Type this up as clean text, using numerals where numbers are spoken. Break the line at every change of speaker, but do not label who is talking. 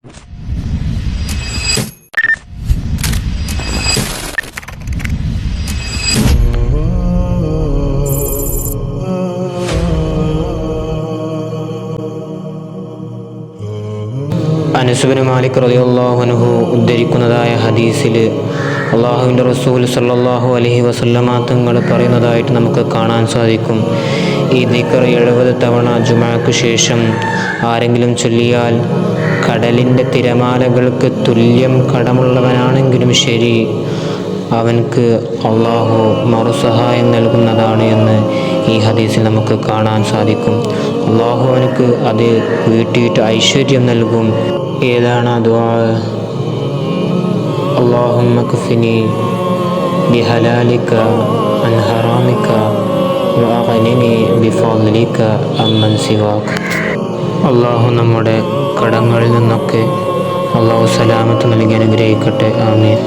അനസ് ഇബ്നു മാലിക് റളിയല്ലാഹു അൻഹു ഉദ്ധരിക്കുന്നതായ ഹദീസിൽ അള്ളാഹുവിൻ്റെ റസൂൽ സല്ലല്ലാഹു അലൈഹി വസല്ലമ തങ്ങൾ പറയുന്നതായിട്ട് നമുക്ക് കാണാൻ സാധിക്കും. ഈ ദിക്ർ 70 തവണ ജുമഅക്ക് ശേഷം ആരെങ്കിലും ചൊല്ലിയാൽ കടലിൻ്റെ തിരമാലകൾക്ക് തുല്യം കടമുള്ളവനാണെങ്കിലും ശരി, അവൻക്ക് അള്ളാഹു മറുസഹായം നൽകുന്നതാണ് എന്ന് ഈ ഹദീസിൽ നമുക്ക് കാണാൻ സാധിക്കും. അള്ളാഹു അവനക്ക് അത് വീട്ടിയിട്ട് ഐശ്വര്യം നൽകും. ഏതാണ് ആ ദുആ? അല്ലാഹുമ്മ ക്ഫിനി ബിഹലാലിക അൻ ഹറാമിക വഅഗ്നിനി ബിഫദ്ലിക അമ്മൻ സിവാക. അള്ളാഹു നമ്മുടെ കടങ്ങളിൽ നിന്നൊക്കെ അള്ളാഹു സലാമത്ത് നൽകി അനുഗ്രഹിക്കട്ടെ. ആമീൻ.